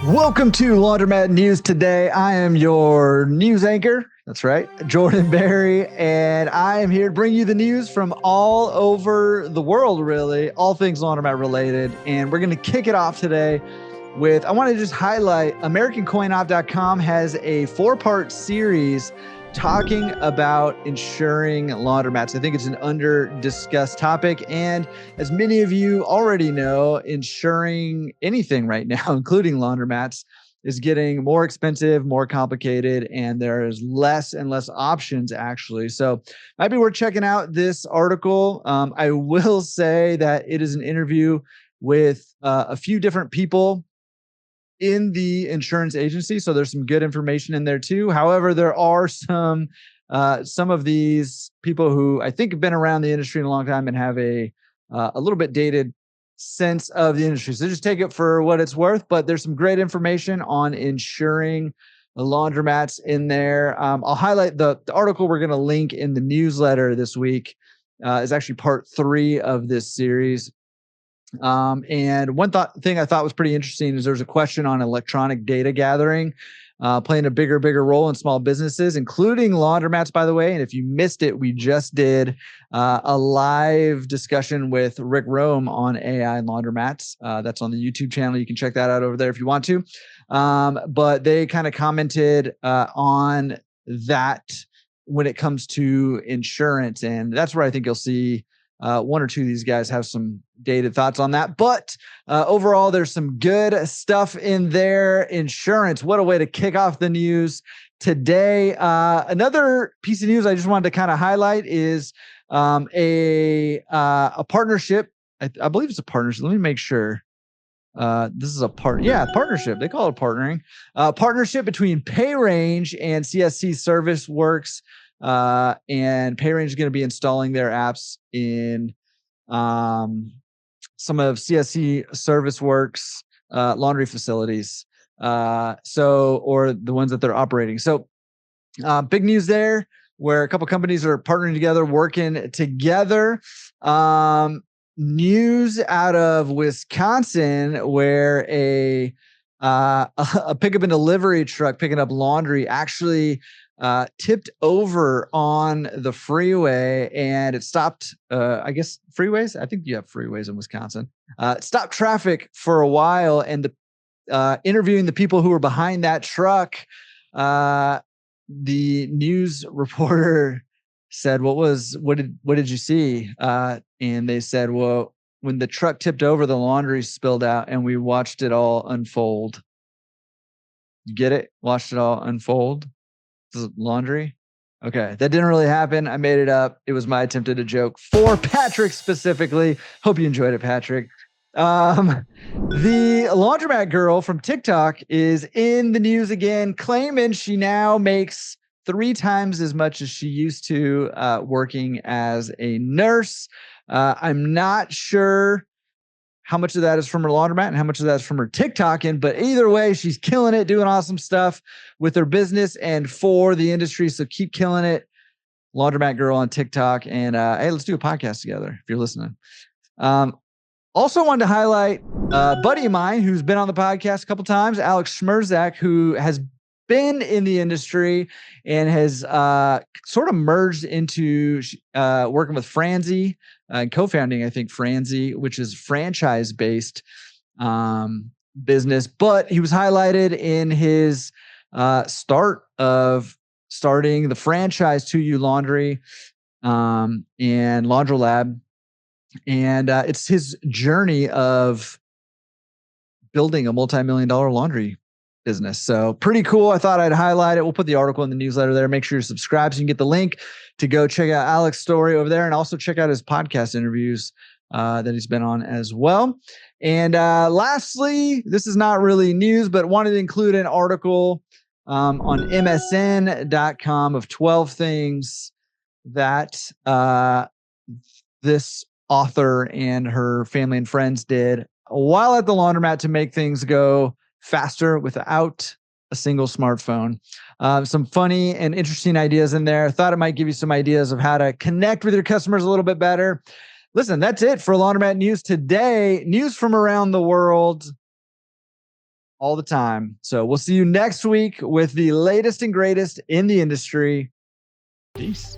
Welcome to Laundromat News Today. I am your news anchor. That's right, Jordan Berry, and I am here to bring you the news from all over the world, really, all things laundromat related. And we're going to kick it off today with, I want to just highlight, AmericanCoinOp.com has a 4-part series talking about insuring laundromats. I think it's an under-discussed topic. And as many of you already know, insuring anything right now, including laundromats, is getting more expensive, more complicated, and there's less and less options, actually. So might be worth checking out this article. I will say that it is an interview with a few different people in the insurance agency. So there's some good information in there too. However, there are some of these people who I think have been around the industry in a long time and have a little bit dated sense of the industry. So just take it for what it's worth, but there's some great information on insuring the laundromats in there. I'll highlight the article we're going to link in the newsletter this week is actually part 3 of this series. And one thing I thought was pretty interesting is there's a question on electronic data gathering playing a bigger role in small businesses, including laundromats, by the way. And if you missed it, we just did a live discussion with Rick Rome on AI and laundromats. That's on the YouTube channel. You can check that out over there if you want to. But they kind of commented on that when it comes to insurance. And that's where I think you'll see one or two of these guys have some dated thoughts on that. But overall, there's some good stuff in there. Insurance, what a way to kick off the news today. Another piece of news I just wanted to kind of highlight is a partnership. I believe it's a partnership. Let me make sure. This is a partnership. They call it partnering. Partnership between PayRange and CSC Service Works. And PayRange is going to be installing their apps in some of CSC Service Works laundry facilities. Or the ones that they're operating. So big news there, where a couple companies are partnering together, working together. News out of Wisconsin, where a pickup and delivery truck picking up laundry actually tipped over on the freeway, and it stopped, I guess freeways. I think you have freeways in Wisconsin. It stopped traffic for a while, and interviewing the people who were behind that truck, the news reporter said, what did you see? And they said, well, when the truck tipped over, the laundry spilled out and we watched it all unfold. You get it? Watched it all unfold. Laundry. Okay. That didn't really happen. I made it up. It was my attempt at a joke for Patrick specifically. Hope you enjoyed it, Patrick. The laundromat girl from TikTok is in the news again, claiming she now makes 3 times as much as she used to working as a nurse. I'm not sure how much of that is from her laundromat and how much of that is from her TikToking, but either way, she's killing it, doing awesome stuff with her business and for the industry. So keep killing it, laundromat girl on TikTok. And hey, let's do a podcast together if you're listening. Also wanted to highlight a buddy of mine who's been on the podcast a couple times, Alex Smereczniak, who has been in the industry and has sort of merged into working with Franzi and co-founding, I think, Franzi, which is franchise-based business. But he was highlighted in his start of starting the franchise 2U Laundry and Laundrolab. And it's his journey of building a multi-million-dollar laundry business. So pretty cool. I thought I'd highlight it. We'll put the article in the newsletter there. Make sure you're subscribed so you can get the link to go check out Alex's story over there, and also check out his podcast interviews that he's been on as well. And lastly, this is not really news, but wanted to include an article on MSN.com of 12 things that this author and her family and friends did while at the laundromat to make things go faster without a single smartphone. Some funny and interesting ideas in there. Thought it might give you some ideas of how to connect with your customers a little bit better. Listen, that's it for Laundromat News today. News from around the world. all the time. So we'll see you next week with the latest and greatest in the industry. Peace.